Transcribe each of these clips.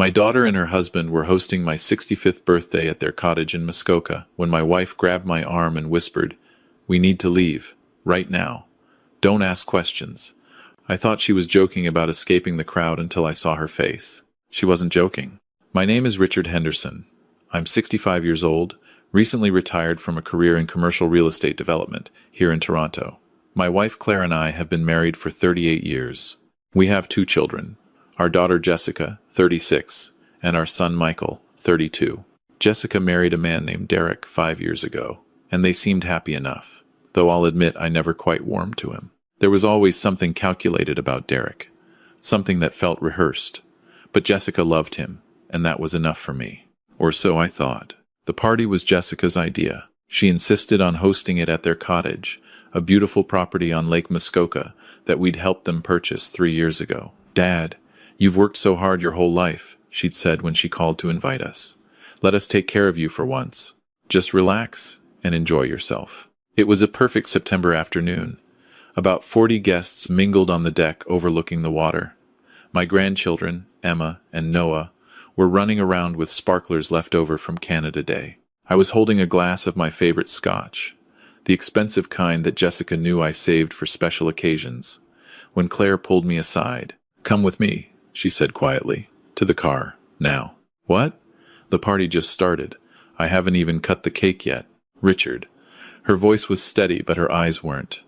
My daughter and her husband were hosting my 65th birthday at their cottage in Muskoka when my wife grabbed my arm and whispered, "We need to leave. Right now. Don't ask questions." I thought she was joking about escaping the crowd until I saw her face. She wasn't joking. My name is Richard Henderson. I'm 65 years old, recently retired from a career in commercial real estate development here in Toronto. My wife Claire and I have been married for 38 years. We have 2 children, our daughter Jessica, 36, and our son Michael, 32. Jessica married a man named Derek 5 years ago, and they seemed happy enough, though I'll admit I never quite warmed to him. There was always something calculated about Derek, something that felt rehearsed. But Jessica loved him, and that was enough for me. Or so I thought. The party was Jessica's idea. She insisted on hosting it at their cottage, a beautiful property on Lake Muskoka that we'd helped them purchase 3 years ago. "Dad, you've worked so hard your whole life," she'd said when she called to invite us. "Let us take care of you for once. Just relax and enjoy yourself." It was a perfect September afternoon. About 40 guests mingled on the deck overlooking the water. My grandchildren, Emma and Noah, were running around with sparklers left over from Canada Day. I was holding a glass of my favorite scotch, the expensive kind that Jessica knew I saved for special occasions, when Claire pulled me aside. "Come with me," she said quietly. "To the car, now." "What?" "The party just started. I haven't even cut the cake yet." "Richard." Her voice was steady, but her eyes weren't.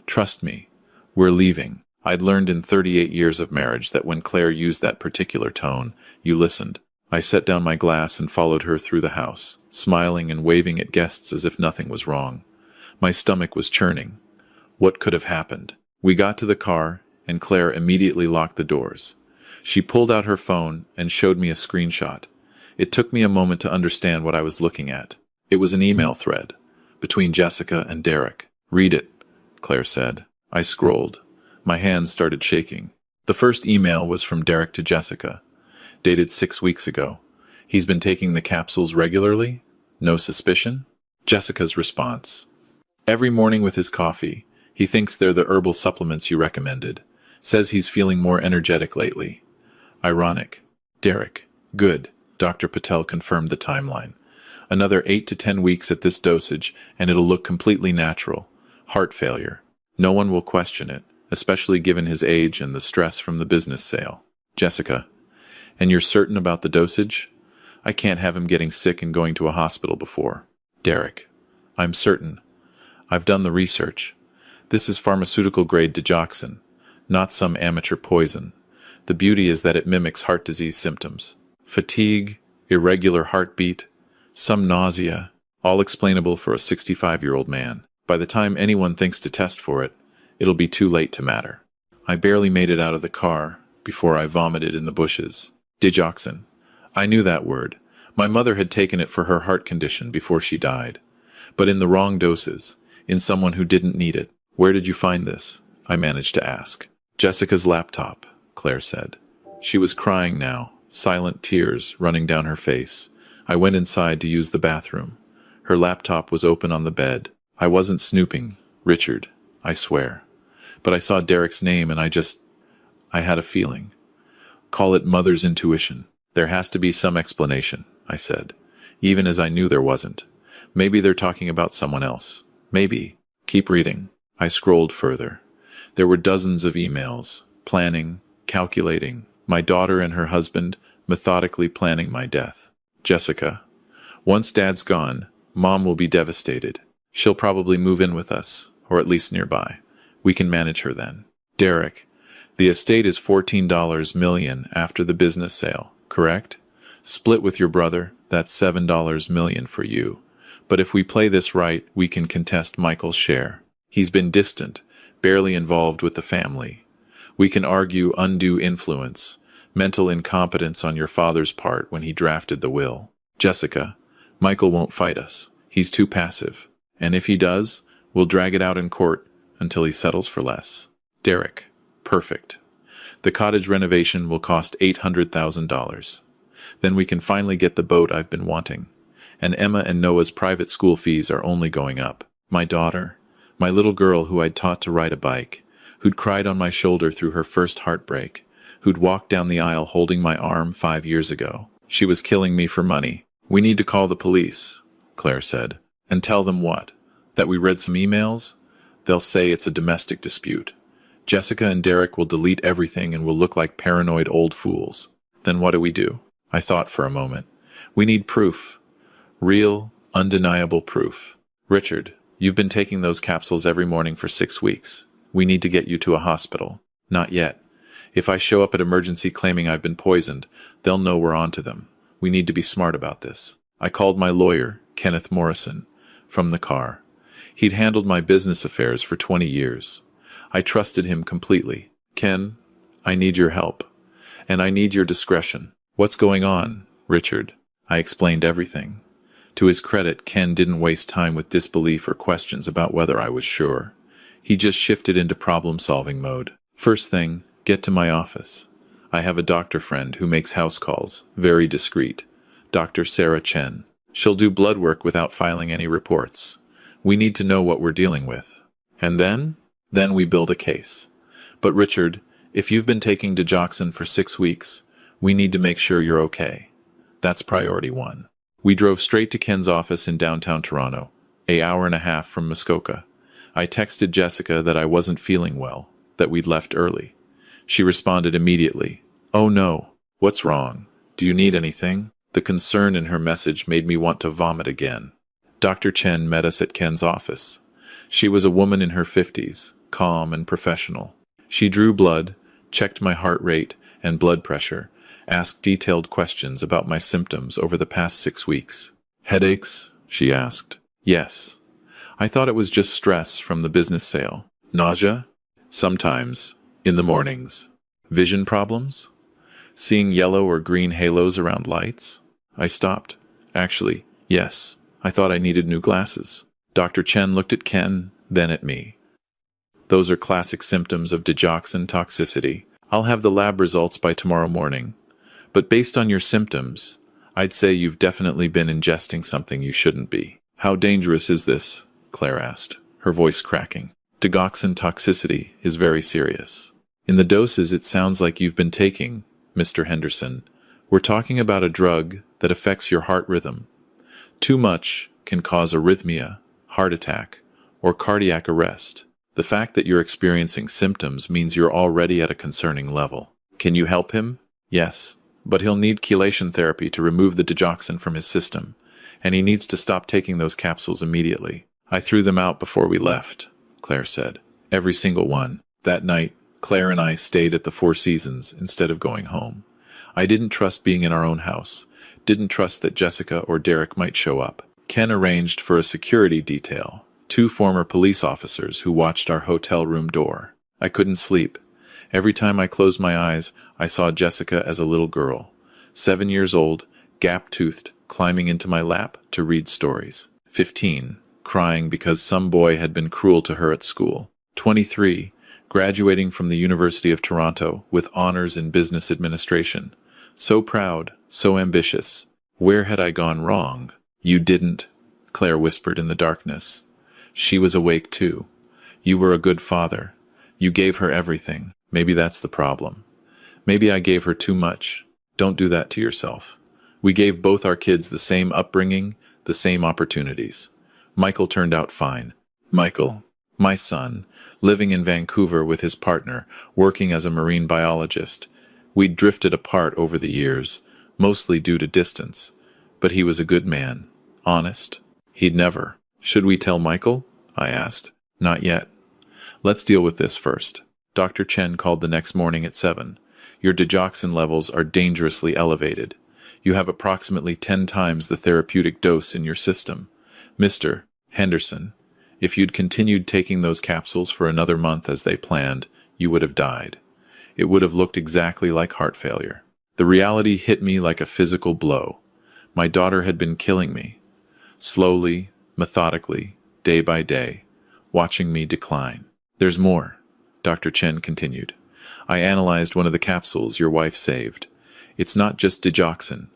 "Trust me. We're leaving." I'd learned in 38 years of marriage that when Claire used that particular tone, you listened. I set down my glass and followed her through the house, smiling and waving at guests as if nothing was wrong. My stomach was churning. What could have happened? We got to the car, and Claire immediately locked the doors. She pulled out her phone and showed me a screenshot. It took me a moment to understand what I was looking at. It was an email thread between Jessica and Derek. "Read it," Claire said. I scrolled. My hands started shaking. The first email was from Derek to Jessica, dated 6 weeks ago. "He's been taking the capsules regularly? No suspicion?" Jessica's response: "Every morning with his coffee. He thinks they're the herbal supplements you recommended. Says he's feeling more energetic lately." Ironic. Derek: "Good." Dr. Patel confirmed the timeline. "Another 8 to 10 weeks at this dosage, and it'll look completely natural. Heart failure. No one will question it, especially given his age and the stress from the business sale." Jessica: "And you're certain about the dosage? I can't have him getting sick and going to a hospital before." Derek: "I'm certain. I've done the research. This is pharmaceutical-grade digoxin, not some amateur poison. The beauty is that it mimics heart disease symptoms. Fatigue, irregular heartbeat, some nausea, all explainable for a 65-year-old man. By the time anyone thinks to test for it, it'll be too late to matter." I barely made it out of the car before I vomited in the bushes. Digoxin. I knew that word. My mother had taken it for her heart condition before she died. But in the wrong doses, in someone who didn't need it. "Where did you find this?" I managed to ask. "Jessica's laptop," Claire said. She was crying now, silent tears running down her face. I went inside to use the bathroom. Her laptop was open on the bed. I wasn't snooping, Richard, I swear. But I saw Derek's name and I had a feeling. Call it mother's intuition. "There has to be some explanation," I said, even as I knew there wasn't. "Maybe they're talking about someone else. Maybe." "Keep reading." I scrolled further. There were dozens of emails, planning, calculating, my daughter and her husband methodically planning my death. Jessica: "Once Dad's gone, Mom will be devastated. She'll probably move in with us, or at least nearby. We can manage her then." Derek: "The estate is $14 million after the business sale, correct? Split with your brother, that's $7 million for you. But if we play this right, we can contest Michael's share. He's been distant, barely involved with the family. We can argue undue influence, mental incompetence on your father's part when he drafted the will." Jessica: "Michael won't fight us. He's too passive. And if he does, we'll drag it out in court until he settles for less." Derek: "Perfect. The cottage renovation will cost $800,000. Then we can finally get the boat I've been wanting. And Emma and Noah's private school fees are only going up. My daughter, my little girl who I'd taught to ride a bike, who'd cried on my shoulder through her first heartbreak, who'd walked down the aisle holding my arm 5 years ago. She was killing me for money. "We need to call the police," Claire said. "And tell them what? That we read some emails? They'll say it's a domestic dispute. Jessica and Derek will delete everything and we'll look like paranoid old fools. Then what do we do?" I thought for a moment. "We need proof. Real, undeniable proof. Richard, you've been taking those capsules every morning for 6 weeks. We need to get you to a hospital." "Not yet. If I show up at emergency claiming I've been poisoned, they'll know we're on to them. We need to be smart about this." I called my lawyer, Kenneth Morrison, from the car. He'd handled my business affairs for 20 years. I trusted him completely. "Ken, I need your help. And I need your discretion." "What's going on, Richard?" I explained everything. To his credit, Ken didn't waste time with disbelief or questions about whether I was sure. He just shifted into problem-solving mode. "First thing, get to my office. I have a doctor friend who makes house calls, very discreet. Dr. Sarah Chen. She'll do blood work without filing any reports. We need to know what we're dealing with. And then? Then we build a case. But Richard, if you've been taking digoxin for 6 weeks, we need to make sure you're okay. That's priority 1. We drove straight to Ken's office in downtown Toronto, an hour and a half from Muskoka. I texted Jessica that I wasn't feeling well, that we'd left early. She responded immediately. "Oh no, what's wrong? Do you need anything?" The concern in her message made me want to vomit again. Dr. Chen met us at Ken's office. She was a woman in her 50s, calm and professional. She drew blood, checked my heart rate and blood pressure, asked detailed questions about my symptoms over the past 6 weeks. "Headaches?" she asked. "Yes. I thought it was just stress from the business sale." "Nausea?" "Sometimes. In the mornings." "Vision problems? Seeing yellow or green halos around lights?" I stopped. "Actually, yes. I thought I needed new glasses." Dr. Chen looked at Ken, then at me. "Those are classic symptoms of digoxin toxicity. I'll have the lab results by tomorrow morning. But based on your symptoms, I'd say you've definitely been ingesting something you shouldn't be." "How dangerous is this?" Claire asked, her voice cracking. "Digoxin toxicity is very serious. In the doses it sounds like you've been taking, Mr. Henderson, we're talking about a drug that affects your heart rhythm. Too much can cause arrhythmia, heart attack, or cardiac arrest. The fact that you're experiencing symptoms means you're already at a concerning level. Can you help him?" "Yes, but he'll need chelation therapy to remove the digoxin from his system, and he needs to stop taking those capsules immediately." "I threw them out before we left," Claire said. "Every single one." That night, Claire and I stayed at the Four Seasons instead of going home. I didn't trust being in our own house, didn't trust that Jessica or Derek might show up. Ken arranged for a security detail, 2 former police officers who watched our hotel room door. I couldn't sleep. Every time I closed my eyes, I saw Jessica as a little girl, 7 years old, gap-toothed, climbing into my lap to read stories. 15, crying because some boy had been cruel to her at school. 23, graduating from the University of Toronto with honors in business administration. So proud, so ambitious. Where had I gone wrong? "You didn't," Claire whispered in the darkness. She was awake too. "You were a good father. You gave her everything. Maybe that's the problem. Maybe I gave her too much. Don't do that to yourself. We gave both our kids the same upbringing, the same opportunities. Michael turned out fine. Michael, my son, living in Vancouver with his partner, working as a marine biologist. We'd drifted apart over the years, mostly due to distance, but he was a good man, honest. He'd never. Should we tell Michael? I asked. Not yet. Let's deal with this first. Dr. Chen called the next morning at 7. Your digoxin levels are dangerously elevated. You have approximately 10 times the therapeutic dose in your system. Mr. Henderson, if you'd continued taking those capsules for another month as they planned, you would have died. It would have looked exactly like heart failure. The reality hit me like a physical blow. My daughter had been killing me. Slowly, methodically, day by day, watching me decline. There's more, Dr. Chen continued. I analyzed one of the capsules your wife saved. It's not just digoxin.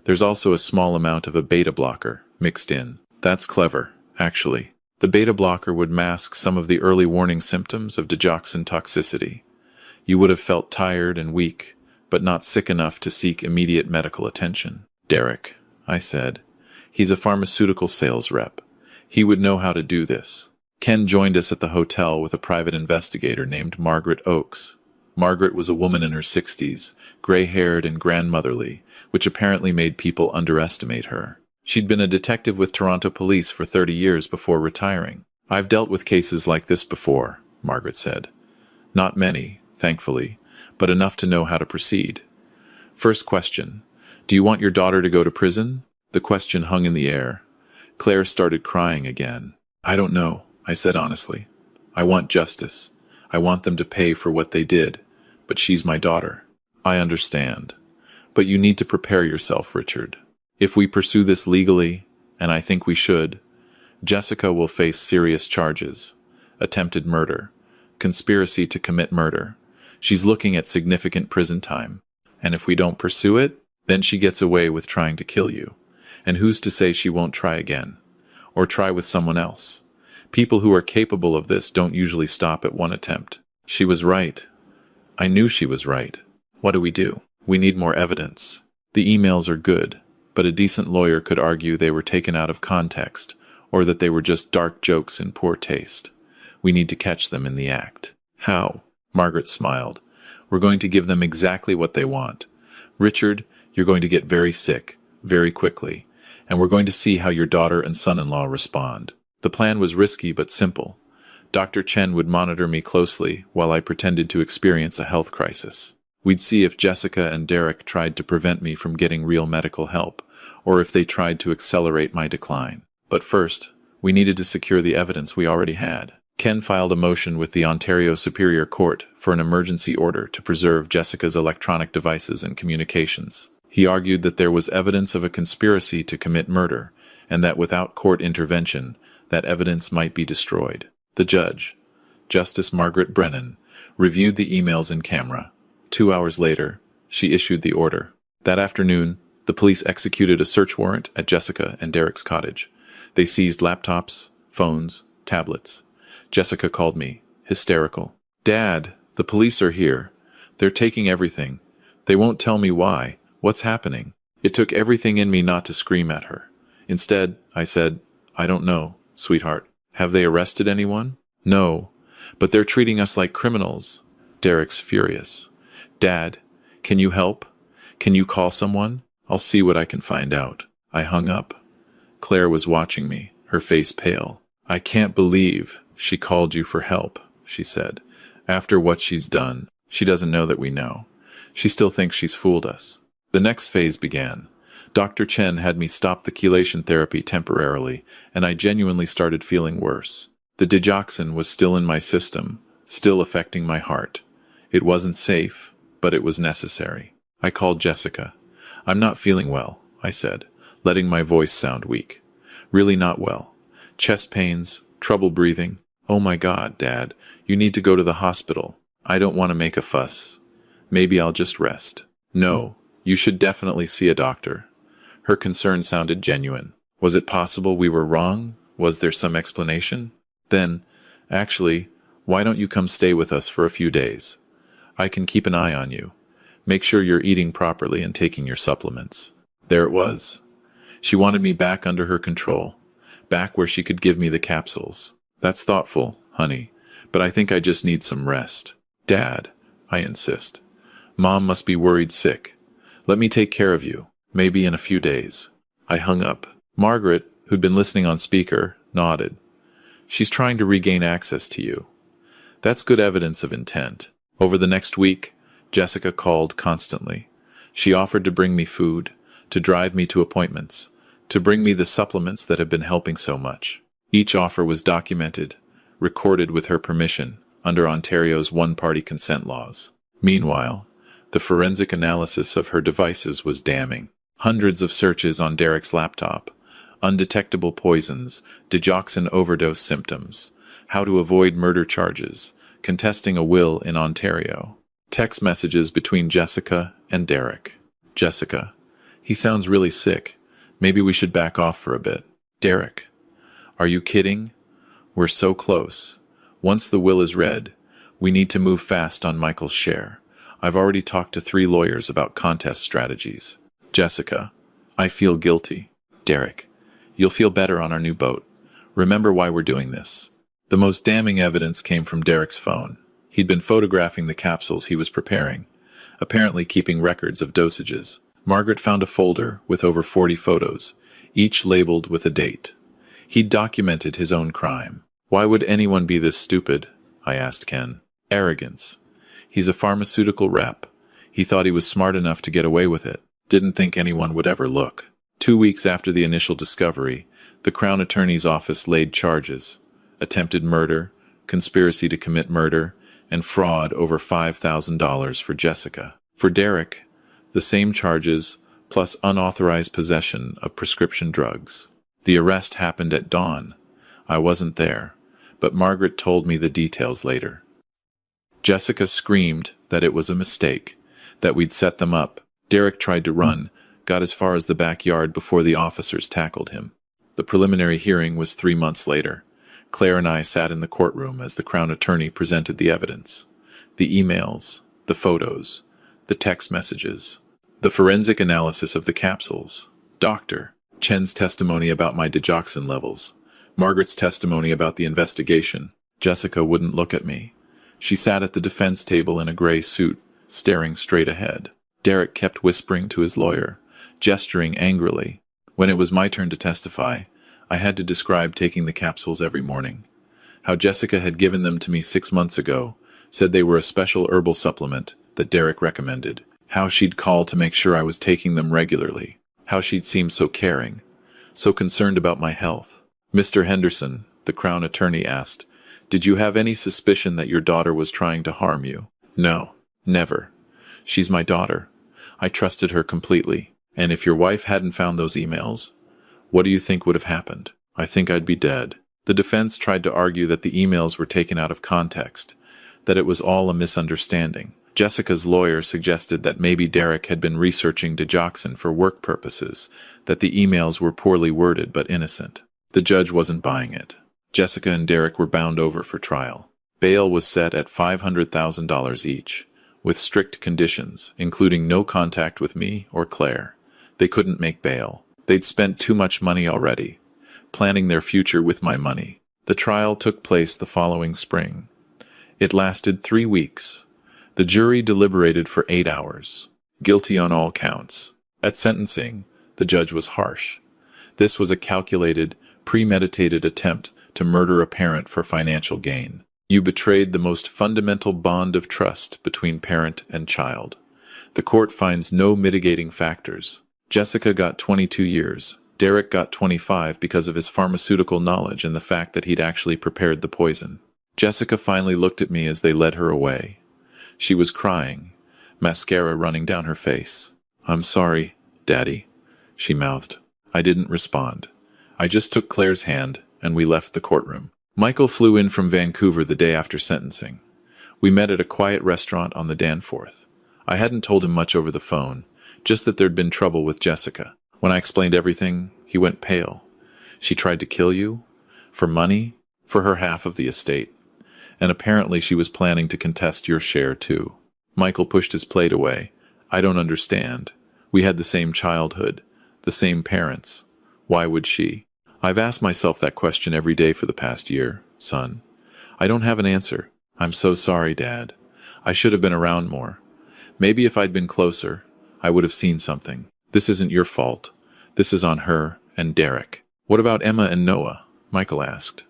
There's also a small amount of a beta blocker mixed in. That's clever, actually. The beta blocker would mask some of the early warning symptoms of digoxin toxicity. You would have felt tired and weak, but not sick enough to seek immediate medical attention. Derek, I said. He's a pharmaceutical sales rep. He would know how to do this. Ken joined us at the hotel with a private investigator named Margaret Oakes. Margaret was a woman in her 60s, gray-haired and grandmotherly, which apparently made people underestimate her. She'd been a detective with Toronto Police for 30 years before retiring. I've dealt with cases like this before, Margaret said. Not many, thankfully, but enough to know how to proceed. First question. Do you want your daughter to go to prison? The question hung in the air. Claire started crying again. I don't know, I said honestly. I want justice. I want them to pay for what they did, but she's my daughter. I understand. But you need to prepare yourself, Richard. If we pursue this legally, and I think we should, Jessica will face serious charges. Attempted murder. Conspiracy to commit murder. She's looking at significant prison time. And if we don't pursue it, then she gets away with trying to kill you. And who's to say she won't try again? Or try with someone else? People who are capable of this don't usually stop at one attempt. She was right. I knew she was right. What do we do? We need more evidence. The emails are good, but a decent lawyer could argue they were taken out of context, or that they were just dark jokes in poor taste. We need to catch them in the act. How? Margaret smiled. We're going to give them exactly what they want. Richard, you're going to get very sick, very quickly, and we're going to see how your daughter and son-in-law respond. The plan was risky but simple. Dr. Chen would monitor me closely while I pretended to experience a health crisis. We'd see if Jessica and Derek tried to prevent me from getting real medical help, or if they tried to accelerate my decline. But first, we needed to secure the evidence we already had. Ken filed a motion with the Ontario Superior Court for an emergency order to preserve Jessica's electronic devices and communications. He argued that there was evidence of a conspiracy to commit murder, and that without court intervention, that evidence might be destroyed. The judge, Justice Margaret Brennan, reviewed the emails in camera. 2 hours later, she issued the order. That afternoon, the police executed a search warrant at Jessica and Derek's cottage. They seized laptops, phones, tablets. Jessica called me, hysterical. Dad, the police are here. They're taking everything. They won't tell me why. What's happening? It took everything in me not to scream at her. Instead, I said, I don't know, sweetheart. Have they arrested anyone? No, but they're treating us like criminals. Derek's furious. Dad, can you help? Can you call someone? I'll see what I can find out. I hung up. Claire was watching me, her face pale. I can't believe she called you for help, she said. After what she's done, she doesn't know that we know. She still thinks she's fooled us. The next phase began. Dr. Chen had me stop the chelation therapy temporarily, and I genuinely started feeling worse. The digoxin was still in my system, still affecting my heart. It wasn't safe, but it was necessary. I called Jessica. I'm not feeling well, I said, letting my voice sound weak. Really not well. Chest pains, trouble breathing. Oh my God, Dad, you need to go to the hospital. I don't want to make a fuss. Maybe I'll just rest. No, you should definitely see a doctor. Her concern sounded genuine. Was it possible we were wrong? Was there some explanation? Then, actually, why don't you come stay with us for a few days? I can keep an eye on you. Make sure you're eating properly and taking your supplements. There it was. She wanted me back under her control, back where she could give me the capsules. That's thoughtful, honey, but I think I just need some rest. Dad, I insist. Mom must be worried sick. Let me take care of you, maybe in a few days. I hung up. Margaret, who'd been listening on speaker, nodded. She's trying to regain access to you. That's good evidence of intent. Over the next week, Jessica called constantly. She offered to bring me food, to drive me to appointments, to bring me the supplements that have been helping so much. Each offer was documented, recorded with her permission, under Ontario's one-party consent laws. Meanwhile, the forensic analysis of her devices was damning. Hundreds of searches on Derek's laptop, undetectable poisons, digoxin overdose symptoms, how to avoid murder charges, contesting a will in Ontario. Text messages between Jessica and Derek. Jessica, he sounds really sick. Maybe we should back off for a bit. Derek, are you kidding? We're so close. Once the will is read, we need to move fast on Michael's share. I've already talked to 3 lawyers about contest strategies. Jessica, I feel guilty. Derek, you'll feel better on our new boat. Remember why we're doing this. The most damning evidence came from Derek's phone. He'd been photographing the capsules he was preparing, apparently keeping records of dosages. Margaret found a folder with over 40 photos, each labeled with a date. He'd documented his own crime. Why would anyone be this stupid? I asked Ken. Arrogance. He's a pharmaceutical rep. He thought he was smart enough to get away with it. Didn't think anyone would ever look. 2 weeks after the initial discovery, the Crown Attorney's office laid charges: attempted murder, conspiracy to commit murder, and fraud over $5,000 for Jessica. For Derek, the same charges plus unauthorized possession of prescription drugs. The arrest happened at dawn. I wasn't there, but Margaret told me the details later. Jessica screamed that it was a mistake, that we'd set them up. Derek tried to run, got as far as the backyard before the officers tackled him. The preliminary hearing was 3 months later. Claire and I sat in the courtroom as the Crown Attorney presented the evidence. The emails, the photos, the text messages, the forensic analysis of the capsules, Dr. Chen's testimony about my digoxin levels, Margaret's testimony about the investigation. Jessica wouldn't look at me. She sat at the defense table in a gray suit, staring straight ahead. Derek kept whispering to his lawyer, gesturing angrily. When it was my turn to testify, I had to describe taking the capsules every morning. How Jessica had given them to me 6 months ago, said they were a special herbal supplement that Derek recommended. How she'd call to make sure I was taking them regularly. How she'd seem so caring, so concerned about my health. Mr. Henderson, the Crown Attorney asked, did you have any suspicion that your daughter was trying to harm you? No, never. She's my daughter. I trusted her completely. And if your wife hadn't found those emails, what do you think would have happened? I think I'd be dead. The defense tried to argue that the emails were taken out of context, that it was all a misunderstanding. Jessica's lawyer suggested that maybe Derek had been researching digoxin for work purposes, that the emails were poorly worded but innocent. The judge wasn't buying it. Jessica and Derek were bound over for trial. Bail was set at $500,000 each, with strict conditions, including no contact with me or Claire. They couldn't make bail. They'd spent too much money already, planning their future with my money. The trial took place the following spring. It lasted 3 weeks. The jury deliberated for 8 hours. Guilty on all counts. At sentencing, the judge was harsh. This was a calculated, premeditated attempt to murder a parent for financial gain. You betrayed the most fundamental bond of trust between parent and child. The court finds no mitigating factors. Jessica got 22 years. Derek got 25 because of his pharmaceutical knowledge and the fact that he'd actually prepared the poison. Jessica finally looked at me as they led her away. She was crying, mascara running down her face. I'm sorry, Daddy, she mouthed. I didn't respond. I just took Claire's hand, and we left the courtroom. Michael flew in from Vancouver the day after sentencing. We met at a quiet restaurant on the Danforth. I hadn't told him much over the phone, just that there'd been trouble with Jessica. When I explained everything, he went pale. She tried to kill you? For money? For her half of the estate. And apparently she was planning to contest your share too. Michael pushed his plate away. I don't understand. We had the same childhood, the same parents. Why would she? I've asked myself that question every day for the past year, son. I don't have an answer. I'm so sorry, Dad. I should have been around more. Maybe if I'd been closer, I would have seen something. This isn't your fault. This is on her and Derek. What about Emma and Noah? Michael asked.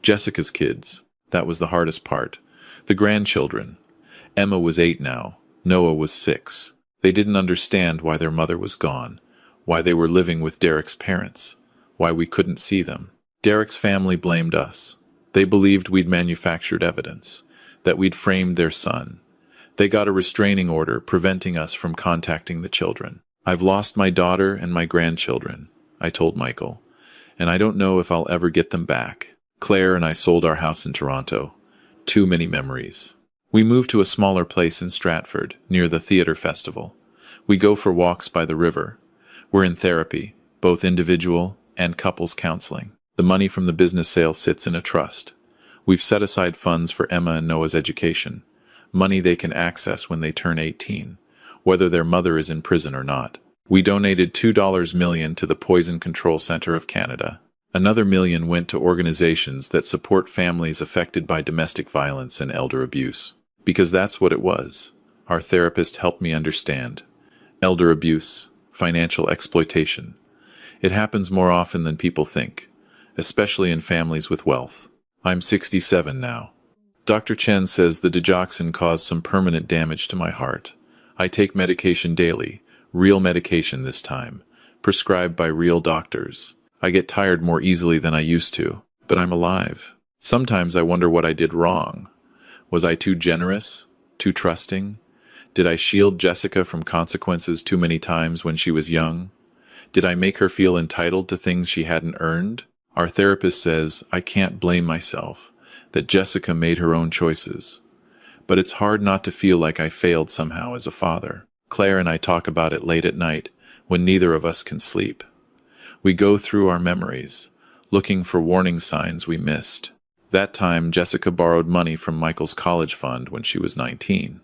Jessica's kids. That was the hardest part. The grandchildren. Emma was 8 now. Noah was 6. They didn't understand why their mother was gone, why they were living with Derek's parents, why we couldn't see them. Derek's family blamed us. They believed we'd manufactured evidence, that we'd framed their son. They got a restraining order preventing us from contacting the children. I've lost my daughter and my grandchildren, I told Michael, and I don't know if I'll ever get them back. Claire and I sold our house in Toronto. Too many memories. We moved to a smaller place in Stratford, near the theater festival. We go for walks by the river. We're in therapy, both individual and couples counseling. The money from the business sale sits in a trust. We've set aside funds for Emma and Noah's education. money they can access when they turn 18, whether their mother is in prison or not. We donated $2 million to the Poison Control Center of Canada. Another million went to organizations that support families affected by domestic violence and elder abuse. Because that's what it was. Our therapist helped me understand. Elder abuse, financial exploitation. It happens more often than people think, especially in families with wealth. I'm 67 now. Dr. Chen says the digoxin caused some permanent damage to my heart. I take medication daily, real medication this time, prescribed by real doctors. I get tired more easily than I used to, but I'm alive. Sometimes I wonder what I did wrong. Was I too generous? Too trusting? Did I shield Jessica from consequences too many times when she was young? Did I make her feel entitled to things she hadn't earned? Our therapist says I can't blame myself, that Jessica made her own choices. But it's hard not to feel like I failed somehow as a father. Claire and I talk about it late at night, when neither of us can sleep. We go through our memories, looking for warning signs we missed. That time, Jessica borrowed money from Michael's college fund when she was 19.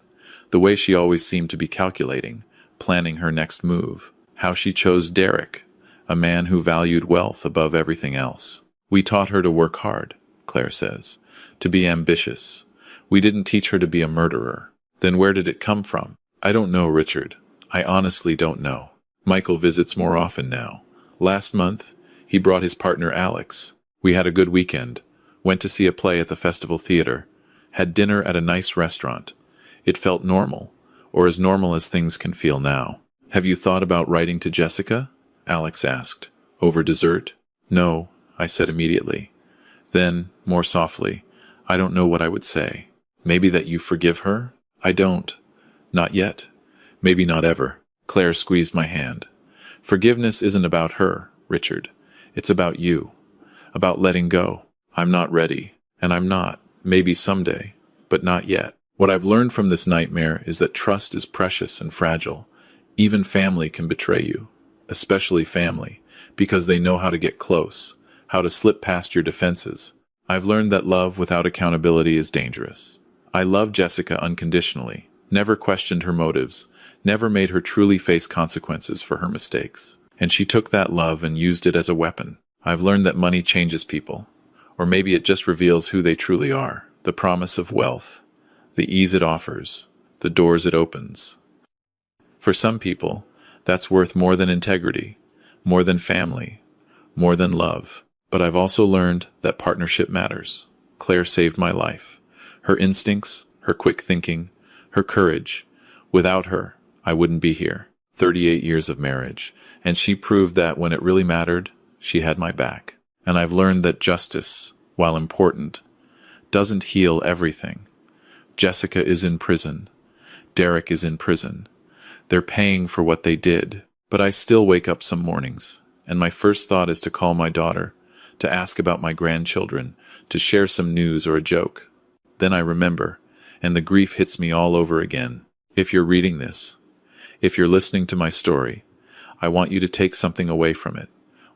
The way she always seemed to be calculating, planning her next move. How she chose Derek, a man who valued wealth above everything else. We taught her to work hard, Claire says, to be ambitious. We didn't teach her to be a murderer. Then where did it come from? I don't know, Richard. I honestly don't know. Michael visits more often now. Last month, he brought his partner Alex. We had a good weekend, went to see a play at the Festival Theater, had dinner at a nice restaurant. It felt normal, or as normal as things can feel now. Have you thought about writing to Jessica? Alex asked. Over dessert? No, I said immediately. Then, more softly, I don't know what I would say. Maybe that you forgive her? I don't. Not yet. Maybe not ever. Claire squeezed my hand. Forgiveness isn't about her, Richard. It's about you. About letting go. I'm not ready. And I'm not. Maybe someday. But not yet. What I've learned from this nightmare is that trust is precious and fragile. Even family can betray you. Especially family. Because they know how to get close. How to slip past your defenses. I've learned that love without accountability is dangerous. I love Jessica unconditionally. Never questioned her motives. Never made her truly face consequences for her mistakes. And she took that love and used it as a weapon. I've learned that money changes people. Or maybe it just reveals who they truly are. The promise of wealth. The ease it offers. The doors it opens. For some people, that's worth more than integrity. More than family. More than love. But I've also learned that partnership matters. Claire saved my life. Her instincts, her quick thinking, her courage. Without her, I wouldn't be here. 38 years of marriage. And she proved that when it really mattered, she had my back. And I've learned that justice, while important, doesn't heal everything. Jessica is in prison. Derek is in prison. They're paying for what they did. But I still wake up some mornings, and my first thought is to call my daughter, to ask about my grandchildren, to share some news or a joke. Then I remember, and the grief hits me all over again. If you're reading this, if you're listening to my story, I want you to take something away from it.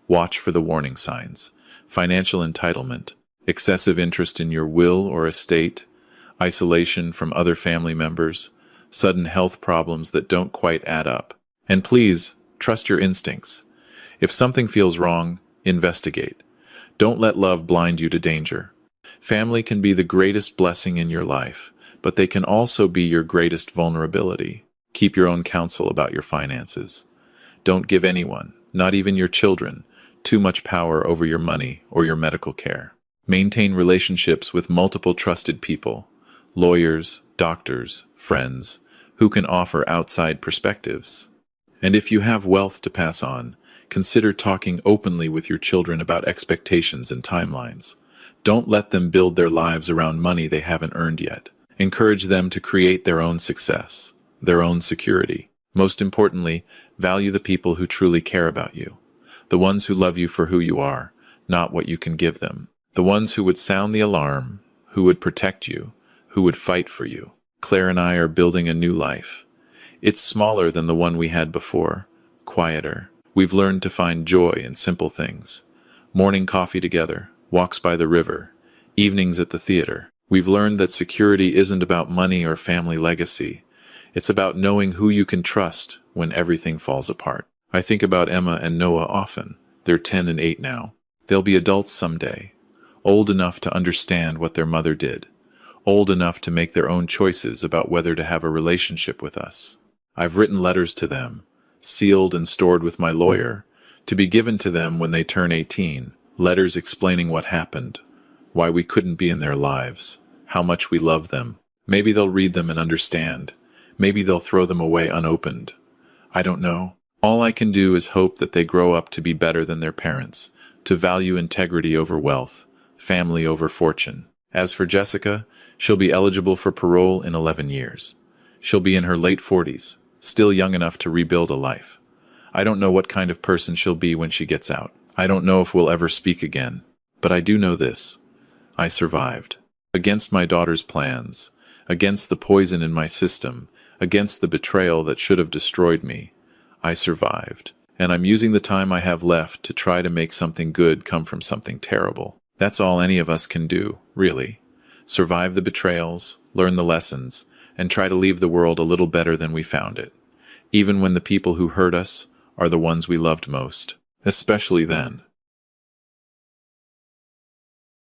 Watch for the warning signs. Financial entitlement, excessive interest in your will or estate, isolation from other family members, sudden health problems that don't quite add up. And please, trust your instincts. If something feels wrong, investigate. Don't let love blind you to danger. Family can be the greatest blessing in your life, but they can also be your greatest vulnerability. Keep your own counsel about your finances. Don't give anyone, not even your children, too much power over your money or your medical care. Maintain relationships with multiple trusted people, lawyers, doctors, friends, who can offer outside perspectives. And if you have wealth to pass on, consider talking openly with your children about expectations and timelines. Don't let them build their lives around money they haven't earned yet. Encourage them to create their own success, their own security. Most importantly, value the people who truly care about you. The ones who love you for who you are, not what you can give them. The ones who would sound the alarm, who would protect you, who would fight for you. Claire and I are building a new life. It's smaller than the one we had before, quieter. We've learned to find joy in simple things. Morning coffee together, walks by the river, evenings at the theater. We've learned that security isn't about money or family legacy. It's about knowing who you can trust when everything falls apart. I think about Emma and Noah often. They're 10 and 8 now. They'll be adults someday, old enough to understand what their mother did, old enough to make their own choices about whether to have a relationship with us. I've written letters to them, sealed and stored with my lawyer, to be given to them when they turn 18, letters explaining what happened, why we couldn't be in their lives, how much we love them. Maybe they'll read them and understand. Maybe they'll throw them away unopened. I don't know. All I can do is hope that they grow up to be better than their parents, to value integrity over wealth, family over fortune. As for Jessica, she'll be eligible for parole in 11 years. She'll be in her late 40s, still young enough to rebuild a life. I don't know what kind of person she'll be when she gets out. I don't know if we'll ever speak again. But I do know this. I survived. Against my daughter's plans, against the poison in my system, against the betrayal that should have destroyed me. I survived. And I'm using the time I have left to try to make something good come from something terrible. That's all any of us can do, really. Survive the betrayals, learn the lessons, and try to leave the world a little better than we found it. Even when the people who hurt us are the ones we loved most. Especially then.